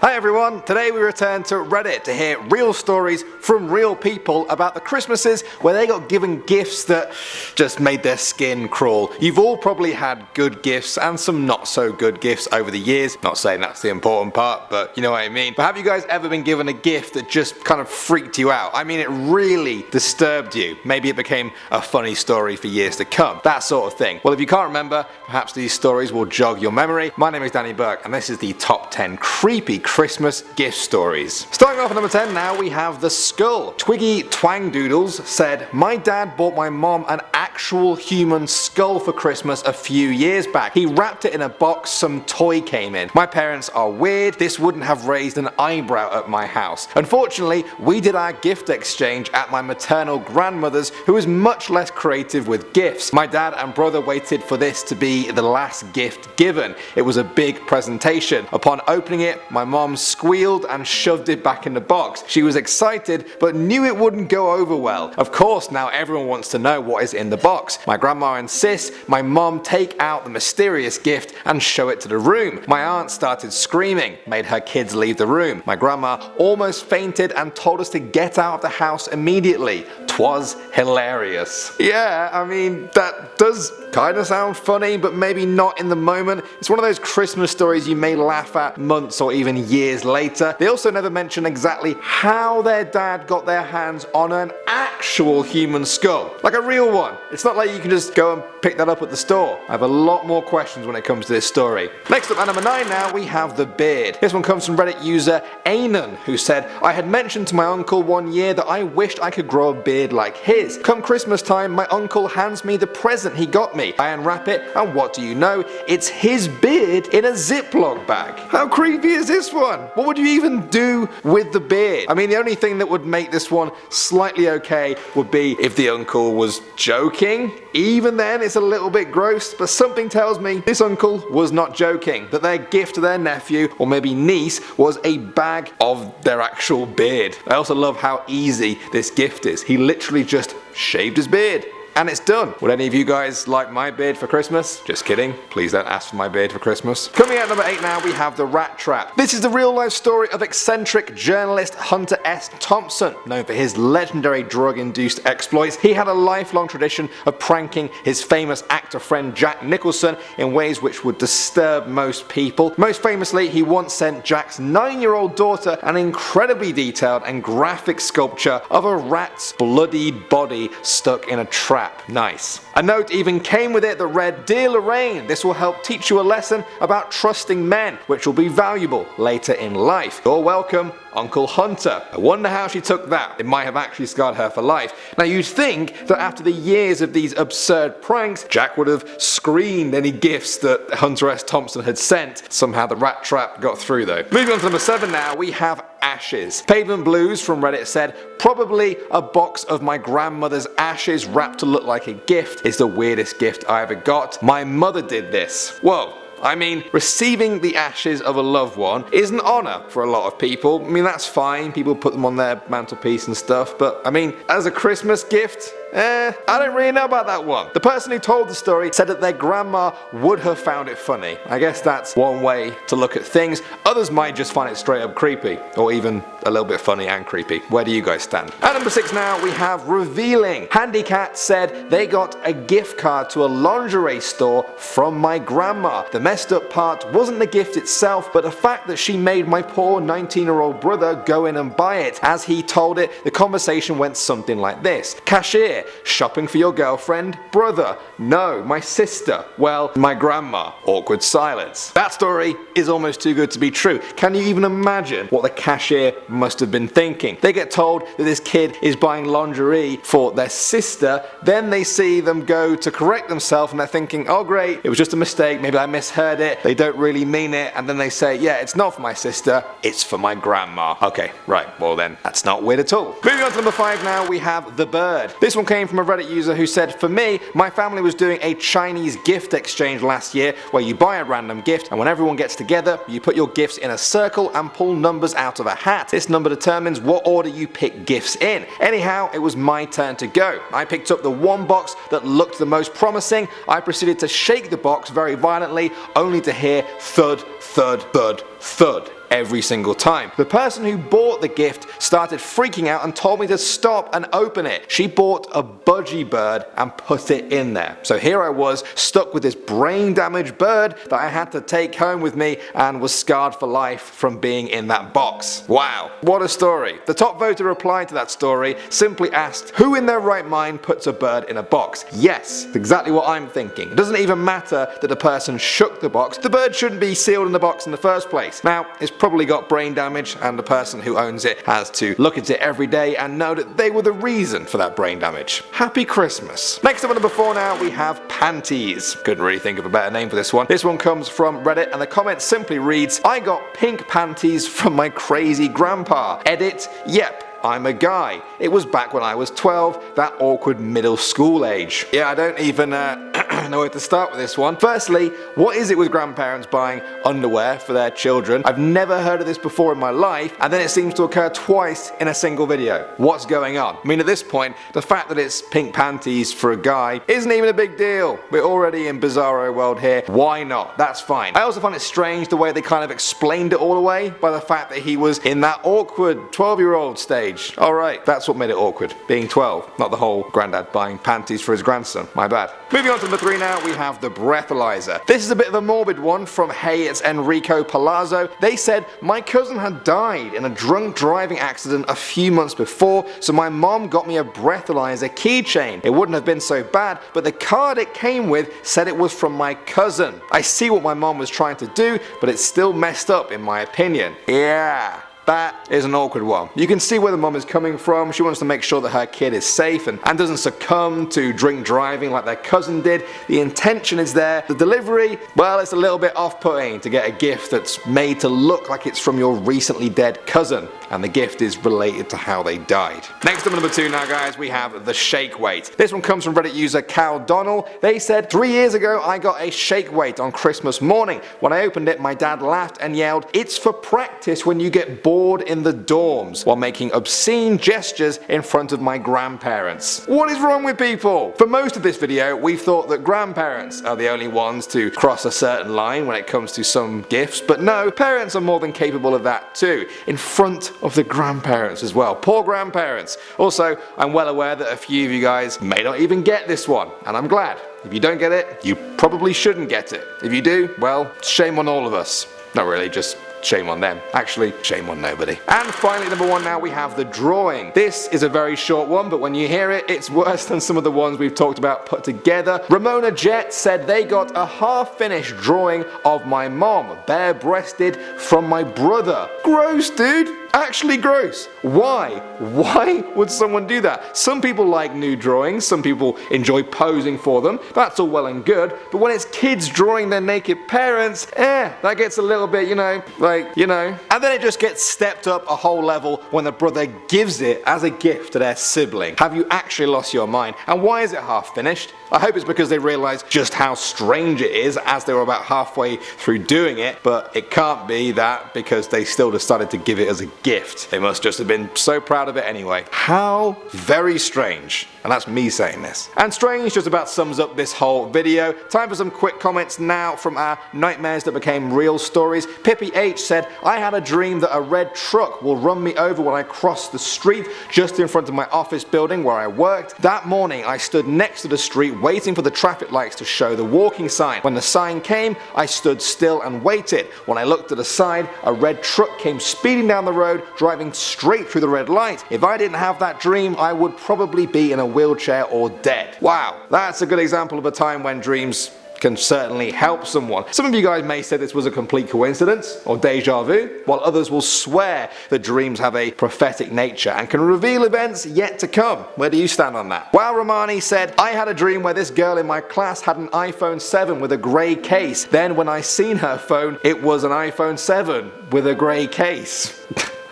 Hi everyone, today we return to Reddit to hear real stories from real people about the Christmases where they got given gifts that just made their skin crawl. You've all probably had good gifts and some not so good gifts over the years. Not saying that's the important part, but you know what I mean. But have you guys ever been given a gift that just kind of freaked you out? I mean, it really disturbed you. Maybe it became a funny story for years to come. That sort of thing. Well, if you can't remember, perhaps these stories will jog your memory. My name is Danny Burke and this is the top 10 creepy Christmas gift stories. Starting off at number 10 now, we have the skull. Twiggy Twangdoodles said, "My dad bought my mom an actual human skull for Christmas a few years back. He wrapped it in a box some toy came in. My parents are weird. This wouldn't have raised an eyebrow at my house. Unfortunately, we did our gift exchange at my maternal grandmother's, who is much less creative with gifts. My dad and brother waited for this to be the last gift given. It was a big presentation. Upon opening it, my mom squealed and shoved it back in the box. She was excited but knew it wouldn't go over well. Of course, now everyone wants to know what is in the box. My grandma insists my mom take out the mysterious gift and show it to the room. My aunt started screaming, made her kids leave the room. My grandma almost fainted and told us to get out of the house immediately. 'Twas hilarious." Yeah, I mean, that does kind of sound funny, but maybe not in the moment. It's one of those Christmas stories you may laugh at months or even years later. They also never mention exactly how their dad got their hands on an actual human skull. Like a real one. It's not like you can just go and pick that up at the store. I have a lot more questions when it comes to this story. Next up at number 9 now, we have the beard. This one comes from Reddit user Anon, who said, "I had mentioned to my uncle one year that I wished I could grow a beard like his. Come Christmas time, my uncle hands me the present he got me. I unwrap it, and what do you know? It's his beard in a Ziploc bag." How creepy is this one? What would you even do with the beard? I mean, the only thing that would make this one slightly okay would be if the uncle was joking. Even then, it's a little bit gross, but something tells me this uncle was not joking, that their gift to their nephew, or maybe niece, was a bag of their actual beard. I also love how easy this gift is. He literally just shaved his beard. And it's done. Would any of you guys like my beard for Christmas? Just kidding. Please don't ask for my beard for Christmas. Coming out at number 8 now, we have the rat trap. This is the real life story of eccentric journalist Hunter S. Thompson. Known for his legendary drug-induced exploits, he had a lifelong tradition of pranking his famous actor friend Jack Nicholson in ways which would disturb most people. Most famously, he once sent Jack's 9-year-old daughter an incredibly detailed and graphic sculpture of a rat's bloodied body stuck in a trap. Nice. A note even came with it that read, "Dear Lorraine, this will help teach you a lesson about trusting men, which will be valuable later in life. You're welcome, Uncle Hunter." I wonder how she took that. It might have actually scarred her for life. Now you'd think that after the years of these absurd pranks, Jack would have screened any gifts that Hunter S. Thompson had sent. Somehow the rat trap got through though. Moving on to number 7 now, we have ashes. Pavement Blues from Reddit said, "Probably a box of my grandmother's ashes wrapped to look like a gift is the weirdest gift I ever got. My mother did this." Whoa. I mean, receiving the ashes of a loved one is an honour for a lot of people. I mean, that's fine. People put them on their mantelpiece and stuff. But, I mean, as a Christmas gift, I don't really know about that one. The person who told the story said that their grandma would have found it funny. I guess that's one way to look at things. Others might just find it straight up creepy. Or even a little bit funny and creepy. Where do you guys stand? At number 6 now, we have revealing. Handycat said they got a gift card to a lingerie store from my grandma. The messed up part wasn't the gift itself, but the fact that she made my poor 19-year-old brother go in and buy it. As he told it, the conversation went something like this. "Cashier, shopping for your girlfriend? Brother, no, my sister. Well, my grandma." Awkward silence. That story is almost too good to be true. Can you even imagine what the cashier must have been thinking? They get told that this kid is buying lingerie for their sister, then they see them go to correct themselves and they're thinking, "Oh great, it was just a mistake, maybe I misheard it, they don't really mean it," and then they say, "Yeah, it's not for my sister, it's for my grandma." Okay, right, well then, that's not weird at all. Moving on to number 5 now, we have the bird. This one came from a Reddit user who said, "For me, my family was doing a Chinese gift exchange last year where you buy a random gift and when everyone gets together, you put your gifts in a circle and pull numbers out of a hat. This number determines what order you pick gifts in. Anyhow, it was my turn to go. I picked up the one box that looked the most promising. I proceeded to shake the box very violently, only to hear thud, thud, thud, thud. every single time. The person who bought the gift started freaking out and told me to stop and open it. She bought a budgie bird and put it in there. So here I was, stuck with this brain damaged bird that I had to take home with me and was scarred for life from being in that box. Wow, what a story. The top voter replied to that story simply asked, who in their right mind puts a bird in a box? Yes, exactly what I'm thinking. It doesn't even matter that the person shook the box. The bird shouldn't be sealed in the box in the first place. Now, it's probably got brain damage and the person who owns it has to look at it every day and know that they were the reason for that brain damage. Happy Christmas. Next up at number 4 now, we have panties. Couldn't really think of a better name for this one. This one comes from Reddit and the comment simply reads, I got pink panties from my crazy grandpa. Edit, yep. I'm a guy. It was back when I was 12, that awkward middle school age. Yeah, I don't even know where to start with this one. Firstly, what is it with grandparents buying underwear for their children? I've never heard of this before in my life, and then it seems to occur twice in a single video. What's going on? I mean, at this point, the fact that it's pink panties for a guy isn't even a big deal. We're already in bizarro world here. Why not? That's fine. I also find it strange the way they kind of explained it all away by the fact that he was in that awkward 12-year-old stage. Alright, that's what made it awkward. Being 12, not the whole granddad buying panties for his grandson. My bad. Moving on to number 3 now, we have the breathalyzer. This is a bit of a morbid one from Hey It's Enrico Palazzo. They said, my cousin had died in a drunk driving accident a few months before, so my mom got me a breathalyzer keychain. It wouldn't have been so bad, but the card it came with said it was from my cousin. I see what my mom was trying to do, but it's still messed up in my opinion. Yeah. That is an awkward one. You can see where the mum is coming from. She wants to make sure that her kid is safe and doesn't succumb to drink driving like their cousin did. The intention is there. The delivery, well, it's a little bit off-putting to get a gift that's made to look like it's from your recently dead cousin, and the gift is related to how they died. Next up, number 2 now, guys, we have the shake weight. This one comes from Reddit user Cal Donnell. They said, 3 years ago I got a shake weight on Christmas morning. When I opened it, my dad laughed and yelled, it's for practice when you get bored in the dorms, while making obscene gestures in front of my grandparents. What is wrong with people? For most of this video, we've thought that grandparents are the only ones to cross a certain line when it comes to some gifts, but no, parents are more than capable of that too, in front of the grandparents as well. Poor grandparents. Also, I'm well aware that a few of you guys may not even get this one, and I'm glad. If you don't get it, you probably shouldn't get it. If you do, well, shame on all of us. Not really, just shame on them. Actually, shame on nobody. And finally, number 1 now, we have the drawing. This is a very short one, but when you hear it, it's worse than some of the ones we've talked about put together. Ramona Jett said they got a half-finished drawing of my mom, bare-breasted, from my brother. Gross, dude. Actually gross. Why? Why would someone do that? Some people like nude drawings, some people enjoy posing for them, that's all well and good, but when it's kids drawing their naked parents, that gets a little bit, And then it just gets stepped up a whole level when the brother gives it as a gift to their sibling. Have you actually lost your mind? And why is it half finished? I hope it's because they realised just how strange it is as they were about halfway through doing it, but it can't be that because they still decided to give it as a gift. They must just have been so proud of it anyway. How very strange. And that's me saying this. And strange just about sums up this whole video. Time for some quick comments now from our Nightmares That Became Real stories. Pippi H said, I had a dream that a red truck will run me over when I cross the street just in front of my office building where I worked. That morning I stood next to the street waiting for the traffic lights to show the walking sign. When the sign came, I stood still and waited. When I looked to the side, a red truck came speeding down the road, driving straight through the red light. If I didn't have that dream, I would probably be in a wheelchair or dead. Wow, that's a good example of a time when dreams can certainly help someone. Some of you guys may say this was a complete coincidence or deja vu, while others will swear that dreams have a prophetic nature and can reveal events yet to come. Where do you stand on that? While Romani said, I had a dream where this girl in my class had an iPhone 7 with a grey case. Then when I seen her phone, it was an iPhone 7 with a grey case.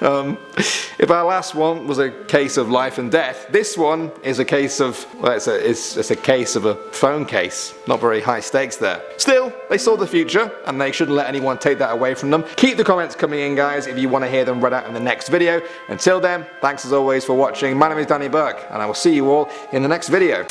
If our last one was a case of life and death, this one is a case of, well, it's a case of a phone case. Not very high stakes there. Still, they saw the future, and they shouldn't let anyone take that away from them. Keep the comments coming in, guys, if you want to hear them read out in the next video. Until then, thanks as always for watching. My name is Danny Burke, and I will see you all in the next video.